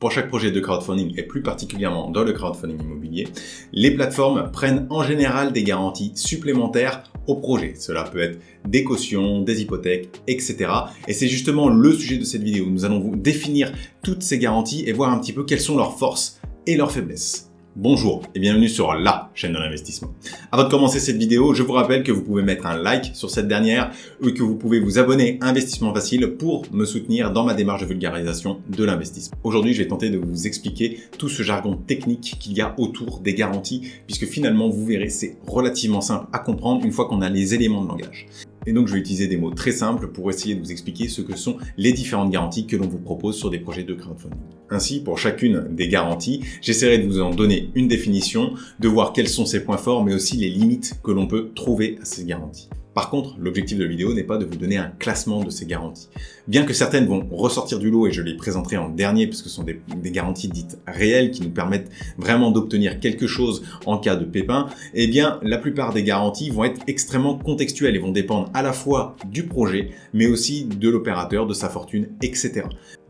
Pour chaque projet de crowdfunding, et plus particulièrement dans le crowdfunding immobilier, les plateformes prennent en général des garanties supplémentaires au projet. Cela peut être des cautions, des hypothèques, etc. Et c'est justement le sujet de cette vidéo. Nous allons vous définir toutes ces garanties et voir un petit peu quelles sont leurs forces et leurs faiblesses. Bonjour et bienvenue sur la chaîne de l'investissement. Avant de commencer cette vidéo, je vous rappelle que vous pouvez mettre un like sur cette dernière ou que vous pouvez vous abonner à Investissement Facile pour me soutenir dans ma démarche de vulgarisation de l'investissement. Aujourd'hui, je vais tenter de vous expliquer tout ce jargon technique qu'il y a autour des garanties, puisque finalement, vous verrez, c'est relativement simple à comprendre une fois qu'on a les éléments de langage. Et donc, je vais utiliser des mots très simples pour essayer de vous expliquer ce que sont les différentes garanties que l'on vous propose sur des projets de crowdfunding. Ainsi, pour chacune des garanties, j'essaierai de vous en donner une définition, de voir quels sont ses points forts, mais aussi les limites que l'on peut trouver à ces garanties. Par contre, l'objectif de la vidéo n'est pas de vous donner un classement de ces garanties. Bien que certaines vont ressortir du lot et je les présenterai en dernier puisque ce sont des garanties dites réelles qui nous permettent vraiment d'obtenir quelque chose en cas de pépin, eh bien la plupart des garanties vont être extrêmement contextuelles et vont dépendre à la fois du projet mais aussi de l'opérateur, de sa fortune, etc.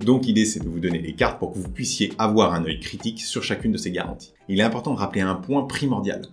Donc l'idée c'est de vous donner les cartes pour que vous puissiez avoir un œil critique sur chacune de ces garanties. Il est important de rappeler un point primordial.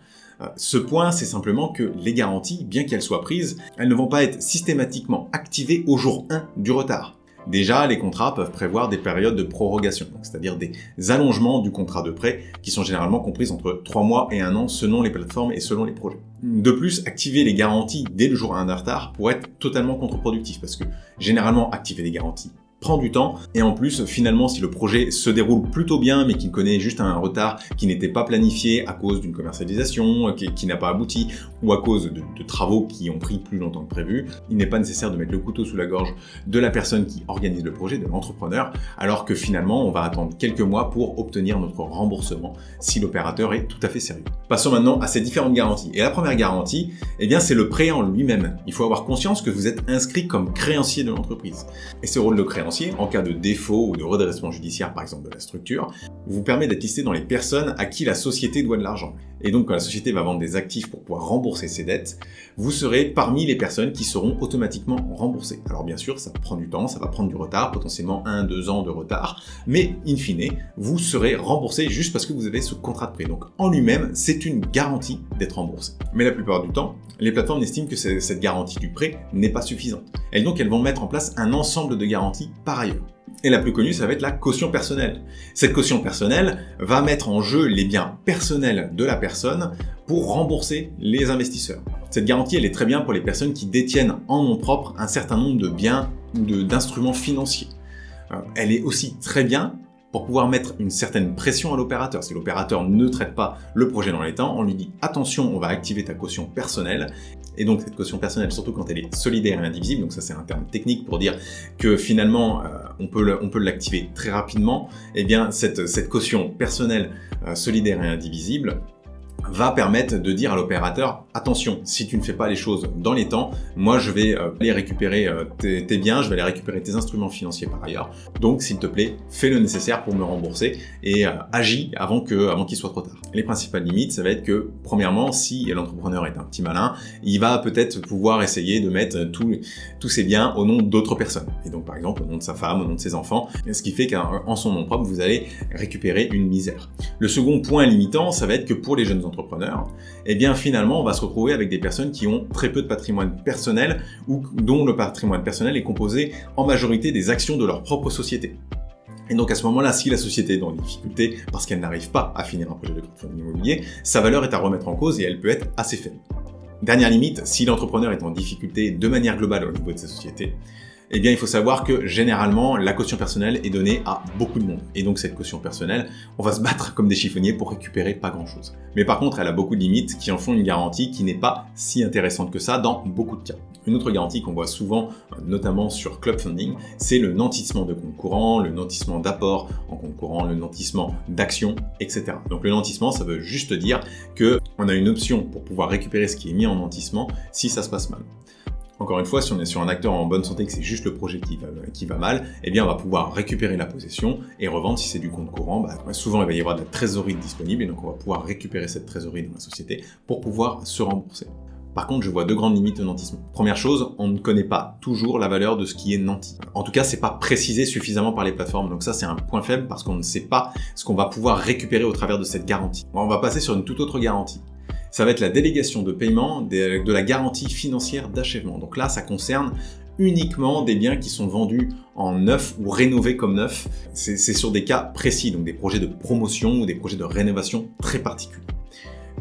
Ce point, c'est simplement que les garanties, bien qu'elles soient prises, elles ne vont pas être systématiquement activées au jour 1 du retard. Déjà, les contrats peuvent prévoir des périodes de prorogation, c'est-à-dire des allongements du contrat de prêt qui sont généralement comprises entre 3 mois et 1 an selon les plateformes et selon les projets. De plus, activer les garanties dès le jour 1 de retard pourrait être totalement contre-productif parce que généralement, activer les garanties prend du temps et en plus finalement si le projet se déroule plutôt bien mais qu'il connaît juste un retard qui n'était pas planifié à cause d'une commercialisation qui n'a pas abouti ou à cause de travaux qui ont pris plus longtemps que prévu, il n'est pas nécessaire de mettre le couteau sous la gorge de la personne qui organise le projet, de l'entrepreneur, alors que finalement on va attendre quelques mois pour obtenir notre remboursement si l'opérateur est tout à fait sérieux. Passons maintenant à ces différentes garanties. Et la première garantie, eh bien c'est le prêt en lui-même. Il faut avoir conscience que vous êtes inscrit comme créancier de l'entreprise. Et ce rôle de créancier, en cas de défaut ou de redressement judiciaire par exemple de la structure, vous permet d'être listé dans les personnes à qui la société doit de l'argent. Et donc quand la société va vendre des actifs pour pouvoir rembourser ses dettes, vous serez parmi les personnes qui seront automatiquement remboursées. Alors bien sûr, ça prend du temps, ça va prendre du retard, potentiellement 1-2 ans de retard, mais in fine, vous serez remboursé juste parce que vous avez ce contrat de prêt. Donc en lui-même, c'est une garantie d'être remboursé. Mais la plupart du temps, les plateformes estiment que cette garantie du prêt n'est pas suffisante. Et donc elles vont mettre en place un ensemble de garanties par ailleurs. Et la plus connue, ça va être la caution personnelle. Cette caution personnelle va mettre en jeu les biens personnels de la personne pour rembourser les investisseurs. Cette garantie, elle est très bien pour les personnes qui détiennent en nom propre un certain nombre de biens ou d'instruments financiers. Elle est aussi très bien pour pouvoir mettre une certaine pression à l'opérateur. Si l'opérateur ne traite pas le projet dans les temps, on lui dit « attention, on va activer ta caution personnelle ». Et donc cette caution personnelle, surtout quand elle est solidaire et indivisible, donc ça c'est un terme technique pour dire que finalement on peut l'activer très rapidement, et bien cette caution personnelle solidaire et indivisible va permettre de dire à l'opérateur « attention, si tu ne fais pas les choses dans les temps, moi je vais aller récupérer tes biens, je vais aller récupérer tes instruments financiers par ailleurs. Donc s'il te plaît, fais le nécessaire pour me rembourser et agis avant qu'il soit trop tard. » Les principales limites, ça va être que premièrement, si l'entrepreneur est un petit malin, il va peut-être pouvoir essayer de mettre tous ses biens au nom d'autres personnes. Et donc par exemple au nom de sa femme, au nom de ses enfants, ce qui fait qu'en son nom propre, vous allez récupérer une misère. Le second point limitant, ça va être que pour les jeunes entrepreneurs, eh bien finalement on va se retrouver avec des personnes qui ont très peu de patrimoine personnel ou dont le patrimoine personnel est composé en majorité des actions de leur propre société. Et donc à ce moment-là, si la société est dans les difficultés parce qu'elle n'arrive pas à finir un projet de crowdfunding immobilier, sa valeur est à remettre en cause et elle peut être assez faible. Dernière limite, si l'entrepreneur est en difficulté de manière globale au niveau de sa société, eh bien il faut savoir que généralement la caution personnelle est donnée à beaucoup de monde. Et donc cette caution personnelle, on va se battre comme des chiffonniers pour récupérer pas grand chose. Mais par contre, elle a beaucoup de limites qui en font une garantie qui n'est pas si intéressante que ça dans beaucoup de cas. Une autre garantie qu'on voit souvent, notamment sur Club Funding, c'est le nantissement de compte courant, le nantissement d'apport en compte courant, le nantissement d'actions, etc. Donc le nantissement, ça veut juste dire qu'on a une option pour pouvoir récupérer ce qui est mis en nantissement si ça se passe mal. Encore une fois, si on est sur un acteur en bonne santé et que c'est juste le projet qui va mal, eh bien on va pouvoir récupérer la possession et revendre. Si c'est du compte courant, souvent il va y avoir de la trésorerie disponible et donc on va pouvoir récupérer cette trésorerie dans la société pour pouvoir se rembourser. Par contre, je vois deux grandes limites au nantisme. Première chose, on ne connaît pas toujours la valeur de ce qui est nanti. En tout cas, c'est pas précisé suffisamment par les plateformes. Donc ça, c'est un point faible parce qu'on ne sait pas ce qu'on va pouvoir récupérer au travers de cette garantie. On va passer sur une toute autre garantie. Ça va être la délégation de paiement de la garantie financière d'achèvement. Donc là, ça concerne uniquement des biens qui sont vendus en neuf ou rénovés comme neuf. C'est sur des cas précis, donc des projets de promotion ou des projets de rénovation très particuliers.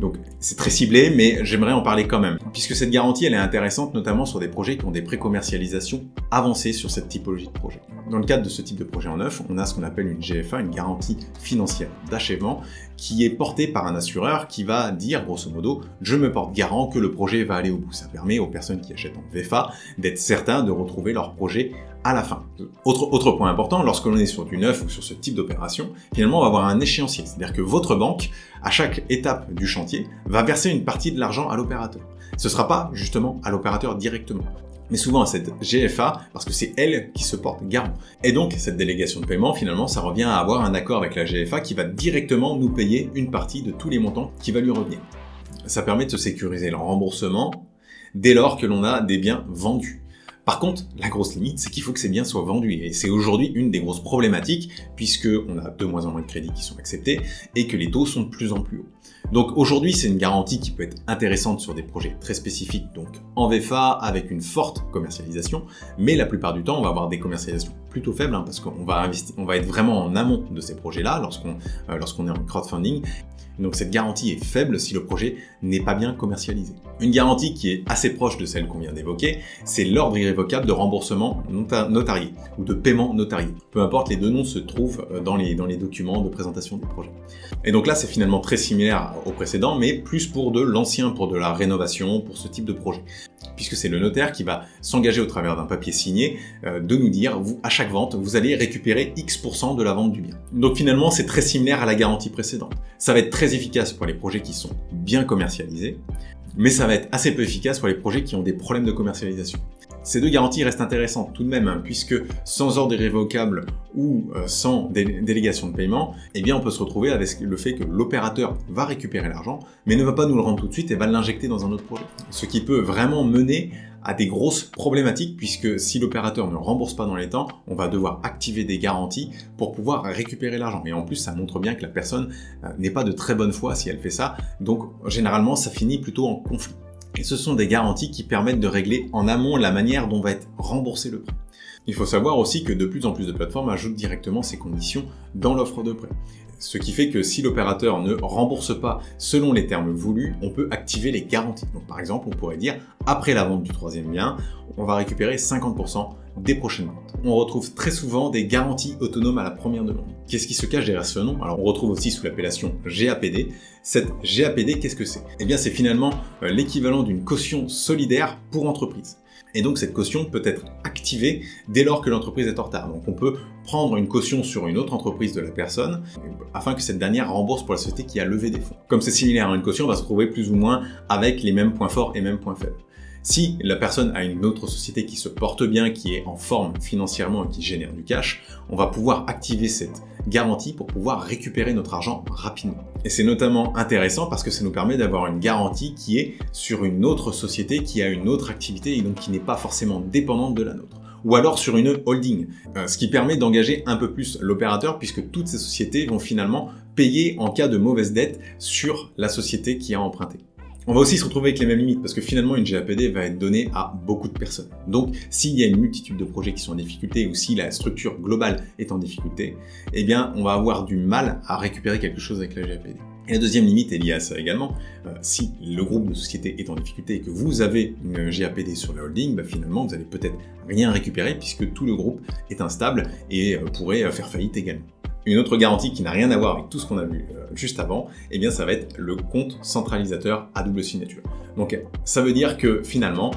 Donc c'est très ciblé, mais j'aimerais en parler quand même, puisque cette garantie elle est intéressante notamment sur des projets qui ont des pré-commercialisations avancées sur cette typologie de projet. Dans le cadre de ce type de projet en neuf, on a ce qu'on appelle une GFA, une garantie financière d'achèvement, qui est portée par un assureur qui va dire grosso modo « je me porte garant que le projet va aller au bout ». Ça permet aux personnes qui achètent en VFA d'être certains de retrouver leur projet à la fin. Autre point important, lorsque l'on est sur du neuf ou sur ce type d'opération, finalement on va avoir un échéancier, c'est-à-dire que votre banque, à chaque étape du chantier, va verser une partie de l'argent à l'opérateur. Ce ne sera pas justement à l'opérateur directement, mais souvent à cette GFA, parce que c'est elle qui se porte garant. Et donc, cette délégation de paiement, finalement, ça revient à avoir un accord avec la GFA qui va directement nous payer une partie de tous les montants qui va lui revenir. Ça permet de se sécuriser le remboursement dès lors que l'on a des biens vendus. Par contre, la grosse limite, c'est qu'il faut que ces biens soient vendus. Et c'est aujourd'hui une des grosses problématiques, puisqu'on a de moins en moins de crédits qui sont acceptés et que les taux sont de plus en plus hauts. Donc aujourd'hui, c'est une garantie qui peut être intéressante sur des projets très spécifiques, donc en VFA, avec une forte commercialisation, mais la plupart du temps, on va avoir des commercialisations plutôt faibles, parce qu'on va être vraiment en amont de ces projets-là lorsqu'on est en crowdfunding. Donc cette garantie est faible si le projet n'est pas bien commercialisé. Une garantie qui est assez proche de celle qu'on vient d'évoquer, c'est l'ordre irrévocable de remboursement notarié ou de paiement notarié. Peu importe, les deux noms se trouvent dans les documents de présentation du projet. Et donc là, c'est finalement très similaire au précédent, mais plus pour de l'ancien, pour de la rénovation, pour ce type de projet. Puisque c'est le notaire qui va s'engager au travers d'un papier signé de nous dire, vous, à chaque vente, vous allez récupérer X% de la vente du bien. Donc finalement, c'est très similaire à la garantie précédente. Ça va être très efficace pour les projets qui sont bien commercialisés, mais ça va être assez peu efficace pour les projets qui ont des problèmes de commercialisation. Ces deux garanties restent intéressantes tout de même, puisque sans ordre irrévocable ou sans délégation de paiement, eh bien on peut se retrouver avec le fait que l'opérateur va récupérer l'argent, mais ne va pas nous le rendre tout de suite et va l'injecter dans un autre projet. Ce qui peut vraiment mener à des grosses problématiques, puisque si l'opérateur ne rembourse pas dans les temps, on va devoir activer des garanties pour pouvoir récupérer l'argent. Et en plus, ça montre bien que la personne n'est pas de très bonne foi si elle fait ça, donc généralement ça finit plutôt en conflit. Et ce sont des garanties qui permettent de régler en amont la manière dont va être remboursé le prêt. Il faut savoir aussi que de plus en plus de plateformes ajoutent directement ces conditions dans l'offre de prêt. Ce qui fait que si l'opérateur ne rembourse pas selon les termes voulus, on peut activer les garanties. Donc par exemple, on pourrait dire, après la vente du troisième bien, on va récupérer 50% des prochaines ventes. On retrouve très souvent des garanties autonomes à la première demande. Qu'est-ce qui se cache derrière ce nom? Alors on retrouve aussi sous l'appellation GAPD. Cette GAPD, qu'est-ce que c'est? Eh bien c'est finalement l'équivalent d'une caution solidaire pour entreprise. Et donc cette caution peut être activée dès lors que l'entreprise est en retard. Donc on peut prendre une caution sur une autre entreprise de la personne afin que cette dernière rembourse pour la société qui a levé des fonds. Comme c'est similaire à une caution, on va se retrouver plus ou moins avec les mêmes points forts et mêmes points faibles. Si la personne a une autre société qui se porte bien, qui est en forme financièrement et qui génère du cash, on va pouvoir activer cette garantie pour pouvoir récupérer notre argent rapidement. Et c'est notamment intéressant parce que ça nous permet d'avoir une garantie qui est sur une autre société qui a une autre activité et donc qui n'est pas forcément dépendante de la nôtre. Ou alors sur une holding, ce qui permet d'engager un peu plus l'opérateur puisque toutes ces sociétés vont finalement payer en cas de mauvaise dette sur la société qui a emprunté. On va aussi se retrouver avec les mêmes limites parce que finalement une GAPD va être donnée à beaucoup de personnes. Donc s'il y a une multitude de projets qui sont en difficulté ou si la structure globale est en difficulté, eh bien on va avoir du mal à récupérer quelque chose avec la GAPD. Et la deuxième limite est liée à ça également. Si le groupe de sociétés est en difficulté et que vous avez une GAPD sur la holding, finalement vous allez peut-être rien récupérer puisque tout le groupe est instable et pourrait faire faillite également. Une autre garantie qui n'a rien à voir avec tout ce qu'on a vu juste avant, eh bien ça va être le compte centralisateur à double signature. Donc ça veut dire que finalement,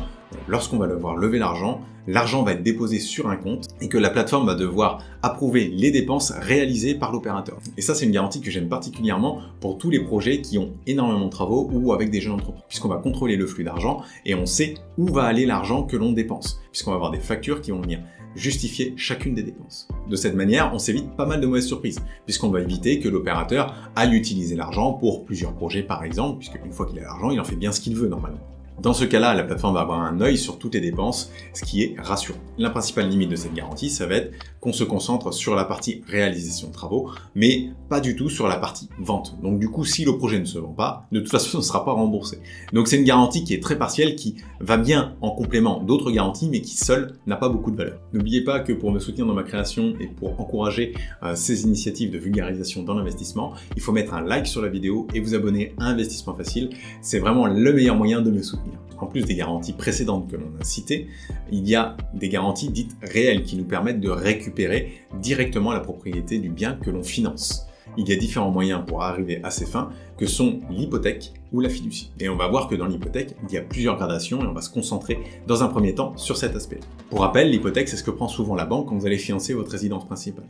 lorsqu'on va devoir lever l'argent, l'argent va être déposé sur un compte et que la plateforme va devoir approuver les dépenses réalisées par l'opérateur. Et ça, c'est une garantie que j'aime particulièrement pour tous les projets qui ont énormément de travaux ou avec des jeunes entreprises, puisqu'on va contrôler le flux d'argent et on sait où va aller l'argent que l'on dépense, puisqu'on va avoir des factures qui vont venir justifier chacune des dépenses. De cette manière, on s'évite pas mal de mauvaises surprises, puisqu'on va éviter que l'opérateur aille utiliser l'argent pour plusieurs projets par exemple, puisque une fois qu'il a l'argent, il en fait bien ce qu'il veut normalement. Dans ce cas-là, la plateforme va avoir un œil sur toutes les dépenses, ce qui est rassurant. La principale limite de cette garantie, ça va être qu'on se concentre sur la partie réalisation de travaux, mais pas du tout sur la partie vente. Donc du coup, si le projet ne se vend pas, de toute façon, ce ne sera pas remboursé. Donc c'est une garantie qui est très partielle, qui va bien en complément d'autres garanties, mais qui seule n'a pas beaucoup de valeur. N'oubliez pas que pour me soutenir dans ma création et pour encourager ces initiatives de vulgarisation dans l'investissement, il faut mettre un like sur la vidéo et vous abonner à Investissement Facile. C'est vraiment le meilleur moyen de me soutenir. En plus des garanties précédentes que l'on a citées, il y a des garanties dites réelles qui nous permettent de récupérer directement la propriété du bien que l'on finance. Il y a différents moyens pour arriver à ces fins, que sont l'hypothèque ou la fiducie. Et on va voir que dans l'hypothèque, il y a plusieurs gradations et on va se concentrer dans un premier temps sur cet aspect. Pour rappel, l'hypothèque, c'est ce que prend souvent la banque quand vous allez financer votre résidence principale.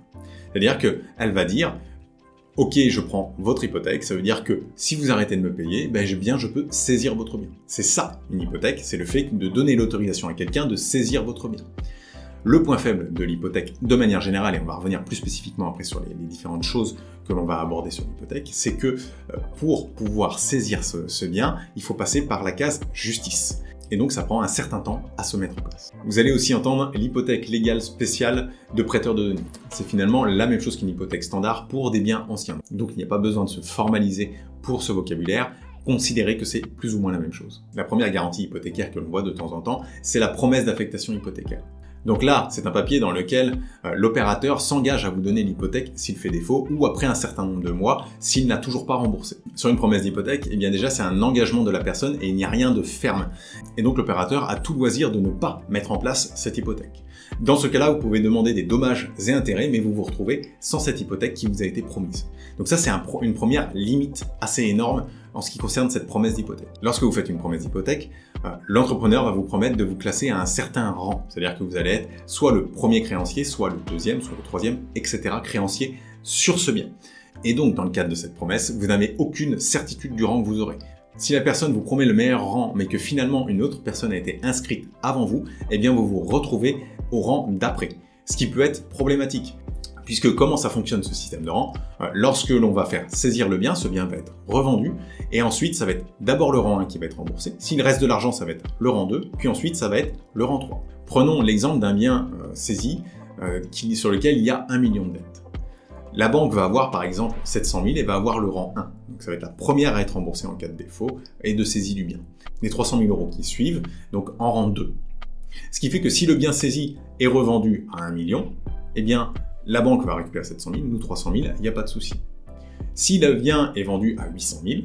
C'est-à-dire qu'elle va dire: ok, je prends votre hypothèque, ça veut dire que si vous arrêtez de me payer, je peux saisir votre bien. C'est ça, une hypothèque, c'est le fait de donner l'autorisation à quelqu'un de saisir votre bien. Le point faible de l'hypothèque, de manière générale, et on va revenir plus spécifiquement après sur les différentes choses que l'on va aborder sur l'hypothèque, c'est que pour pouvoir saisir ce bien, il faut passer par la case justice. Et donc ça prend un certain temps à se mettre en place. Vous allez aussi entendre l'hypothèque légale spéciale de prêteur de deniers. C'est finalement la même chose qu'une hypothèque standard pour des biens anciens. Donc il n'y a pas besoin de se formaliser pour ce vocabulaire. Considérez que c'est plus ou moins la même chose. La première garantie hypothécaire que l'on voit de temps en temps, c'est la promesse d'affectation hypothécaire. Donc là, c'est un papier dans lequel l'opérateur s'engage à vous donner l'hypothèque s'il fait défaut ou après un certain nombre de mois s'il n'a toujours pas remboursé. Sur une promesse d'hypothèque, déjà c'est un engagement de la personne et il n'y a rien de ferme. Et donc l'opérateur a tout loisir de ne pas mettre en place cette hypothèque. Dans ce cas-là, vous pouvez demander des dommages et intérêts, mais vous vous retrouvez sans cette hypothèque qui vous a été promise. Donc ça, c'est une première limite assez énorme en ce qui concerne cette promesse d'hypothèque. Lorsque vous faites une promesse d'hypothèque, l'entrepreneur va vous promettre de vous classer à un certain rang. C'est-à-dire que vous allez être soit le premier créancier, soit le deuxième, soit le troisième, etc. créancier sur ce bien. Et donc, dans le cadre de cette promesse, vous n'avez aucune certitude du rang que vous aurez. Si la personne vous promet le meilleur rang, mais que finalement une autre personne a été inscrite avant vous, vous vous retrouvez au rang d'après. Ce qui peut être problématique. Puisque comment ça fonctionne ce système de rang? Lorsque l'on va faire saisir le bien, ce bien va être revendu, et ensuite ça va être d'abord le rang 1 qui va être remboursé. S'il reste de l'argent, ça va être le rang 2, puis ensuite ça va être le rang 3. Prenons l'exemple d'un bien saisi sur lequel il y a 1 million de dettes. La banque va avoir par exemple 700 000 et va avoir le rang 1. Donc ça va être la première à être remboursée en cas de défaut et de saisie du bien. Les 300 000 € qui suivent, donc en rang 2. Ce qui fait que si le bien saisi est revendu à 1 million, la banque va récupérer 700 000, nous 300 000, il n'y a pas de souci. Si le bien est vendu à 800 000,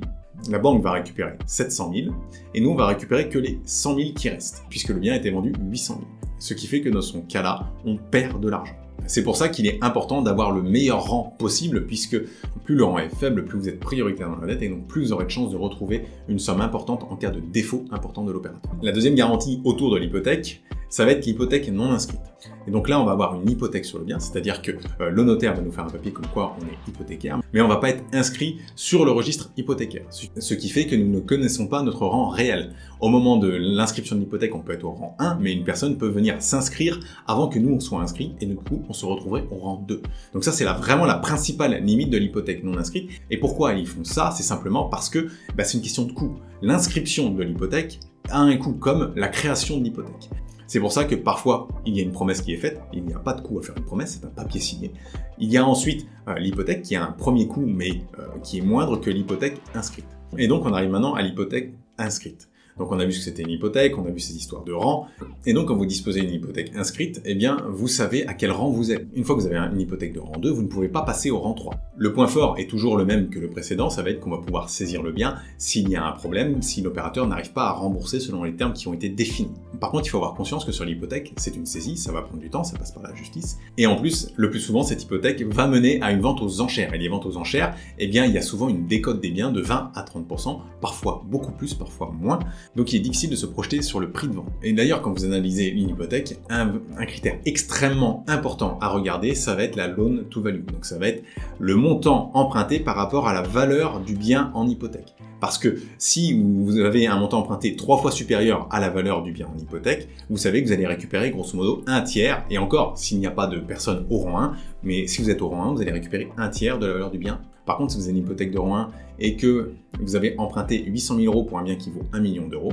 la banque va récupérer 700 000 et nous on va récupérer que les 100 000 qui restent, puisque le bien a été vendu 800 000. Ce qui fait que dans ce cas-là, on perd de l'argent. C'est pour ça qu'il est important d'avoir le meilleur rang possible, puisque plus le rang est faible, plus vous êtes prioritaire dans la dette, et donc plus vous aurez de chances de retrouver une somme importante en cas de défaut important de l'opérateur. La deuxième garantie autour de l'hypothèque, ça va être l'hypothèque non inscrite. Et donc là, on va avoir une hypothèque sur le bien, c'est-à-dire que le notaire va nous faire un papier comme quoi on est hypothécaire, mais on ne va pas être inscrit sur le registre hypothécaire. Ce qui fait que nous ne connaissons pas notre rang réel. Au moment de l'inscription de l'hypothèque, on peut être au rang 1, mais une personne peut venir s'inscrire avant que nous on soit inscrits, et du coup, on se retrouverait au rang 2. Donc ça, c'est vraiment la principale limite de l'hypothèque non inscrite. Et pourquoi ils font ça? C'est simplement parce que c'est une question de coût. L'inscription de l'hypothèque a un coût, comme la création de l'hypothèque. C'est pour ça que parfois, il y a une promesse qui est faite, il n'y a pas de coût à faire une promesse, c'est un papier signé. Il y a ensuite l'hypothèque qui a un premier coût, mais qui est moindre que l'hypothèque inscrite. Et donc on arrive maintenant à l'hypothèque inscrite. Donc on a vu ce que c'était une hypothèque, on a vu ces histoires de rang, et donc quand vous disposez d'une hypothèque inscrite, vous savez à quel rang vous êtes. Une fois que vous avez une hypothèque de rang 2, vous ne pouvez pas passer au rang 3. Le point fort est toujours le même que le précédent, ça va être qu'on va pouvoir saisir le bien s'il y a un problème, si l'opérateur n'arrive pas à rembourser selon les termes qui ont été définis. Par contre, il faut avoir conscience que sur l'hypothèque, c'est une saisie, ça va prendre du temps, ça passe par la justice, et en plus, le plus souvent, cette hypothèque va mener à une vente aux enchères, et les ventes aux enchères, il y a souvent une décote des biens de 20 à 30%, parfois beaucoup plus, parfois moins, donc il est difficile de se projeter sur le prix de vente. Et d'ailleurs, quand vous analysez une hypothèque, un critère extrêmement important à regarder, ça va être la loan to value. Donc ça va être le montant emprunté par rapport à la valeur du bien en hypothèque. Parce que si vous avez un montant emprunté 3 fois supérieur à la valeur du bien en hypothèque, vous savez que vous allez récupérer grosso modo un tiers, et encore, s'il n'y a pas de personne au rang 1, mais si vous êtes au rang 1, vous allez récupérer un tiers de la valeur du bien Par contre, si vous avez une hypothèque de rang 1 et que vous avez emprunté 800 000 euros pour un bien qui vaut 1 million d'euros,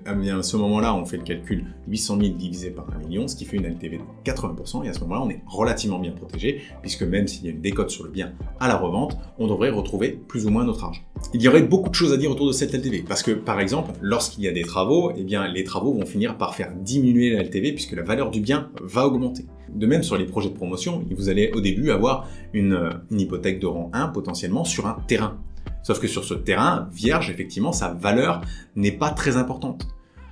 à ce moment-là, on fait le calcul 800 000 divisé par 1 million, ce qui fait une LTV de 80%, et à ce moment-là, on est relativement bien protégé, puisque même s'il y a une décote sur le bien à la revente, on devrait retrouver plus ou moins notre argent. Il y aurait beaucoup de choses à dire autour de cette LTV, parce que par exemple, lorsqu'il y a des travaux, eh bien, les travaux vont finir par faire diminuer la LTV, puisque la valeur du bien va augmenter. De même, sur les projets de promotion, vous allez au début avoir une hypothèque de rang 1 potentiellement sur un terrain. Sauf que sur ce terrain vierge, effectivement, sa valeur n'est pas très importante.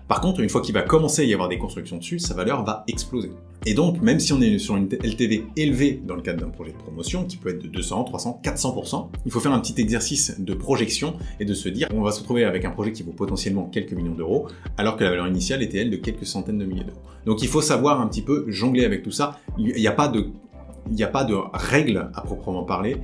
Par contre, une fois qu'il va commencer à y avoir des constructions dessus, sa valeur va exploser. Et donc, même si on est sur une LTV élevée dans le cadre d'un projet de promotion, qui peut être de 200, 300, 400%, il faut faire un petit exercice de projection et de se dire, on va se retrouver avec un projet qui vaut potentiellement quelques millions d'euros, alors que la valeur initiale était, elle, de quelques centaines de milliers d'euros. Donc il faut savoir un petit peu jongler avec tout ça. Il n'y a pas de règles à proprement parler,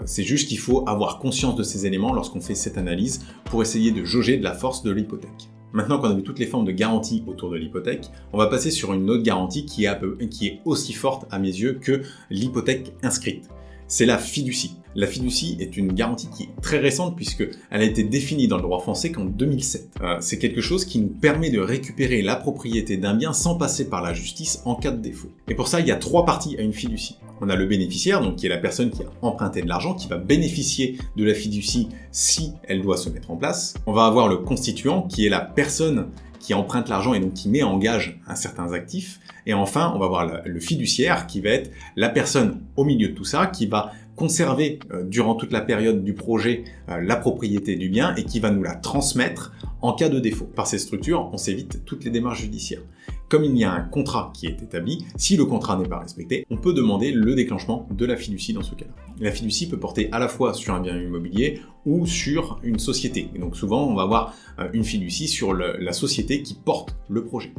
c'est juste qu'il faut avoir conscience de ces éléments lorsqu'on fait cette analyse pour essayer de jauger de la force de l'hypothèque. Maintenant qu'on a vu toutes les formes de garantie autour de l'hypothèque, on va passer sur une autre garantie qui est aussi forte à mes yeux que l'hypothèque inscrite. C'est la fiducie. La fiducie est une garantie qui est très récente puisqu'elle a été définie dans le droit français qu'en 2007. C'est quelque chose qui nous permet de récupérer la propriété d'un bien sans passer par la justice en cas de défaut. Et pour ça, il y a 3 parties à une fiducie. On a le bénéficiaire, donc qui est la personne qui a emprunté de l'argent, qui va bénéficier de la fiducie si elle doit se mettre en place. On va avoir le constituant, qui est la personne qui emprunte l'argent et donc qui met en gage un certain actif. Et enfin, on va avoir le fiduciaire, qui va être la personne au milieu de tout ça, qui va conserver durant toute la période du projet la propriété du bien et qui va nous la transmettre en cas de défaut. Par ces structures, on s'évite toutes les démarches judiciaires. Comme il y a un contrat qui est établi, si le contrat n'est pas respecté, on peut demander le déclenchement de la fiducie dans ce cas-là. La fiducie peut porter à la fois sur un bien immobilier ou sur une société. Et donc souvent, on va avoir une fiducie sur la société qui porte le projet.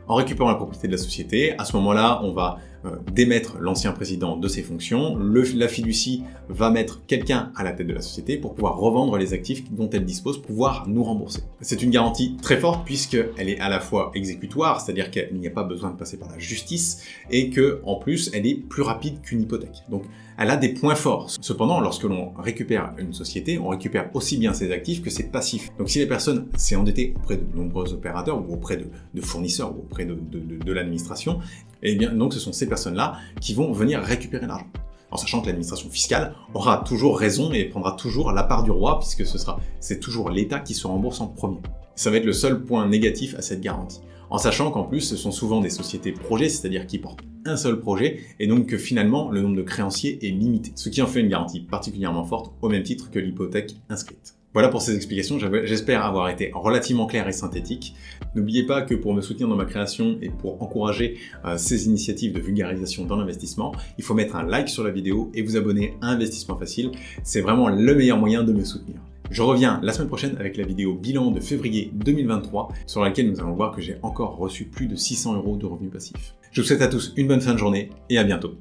En récupérant la propriété de la société, à ce moment-là, on va démettre l'ancien président de ses fonctions. La fiducie va mettre quelqu'un à la tête de la société pour pouvoir revendre les actifs dont elle dispose, pour pouvoir nous rembourser. C'est une garantie très forte puisqu'elle est à la fois exécutoire, c'est-à-dire qu'il n'y a pas besoin de passer par la justice, et que en plus, elle est plus rapide qu'une hypothèque. Donc, elle a des points forts. Cependant, lorsque l'on récupère une société, on récupère aussi bien ses actifs que ses passifs. Donc si la personne s'est endettée auprès de nombreux opérateurs ou auprès de fournisseurs ou auprès de l'administration, eh bien donc ce sont ces personnes-là qui vont venir récupérer l'argent. En sachant que l'administration fiscale aura toujours raison et prendra toujours la part du roi, puisque c'est toujours l'État qui se rembourse en premier. Ça va être le seul point négatif à cette garantie. En sachant qu'en plus, ce sont souvent des sociétés projets, c'est-à-dire qui portent un seul projet, et donc que finalement, le nombre de créanciers est limité. Ce qui en fait une garantie particulièrement forte, au même titre que l'hypothèque inscrite. Voilà pour ces explications, j'espère avoir été relativement clair et synthétique. N'oubliez pas que pour me soutenir dans ma création et pour encourager ces initiatives de vulgarisation dans l'investissement, il faut mettre un like sur la vidéo et vous abonner à Investissement Facile. C'est vraiment le meilleur moyen de me soutenir. Je reviens la semaine prochaine avec la vidéo bilan de février 2023, sur laquelle nous allons voir que j'ai encore reçu plus de 600 € de revenus passifs. Je vous souhaite à tous une bonne fin de journée et à bientôt.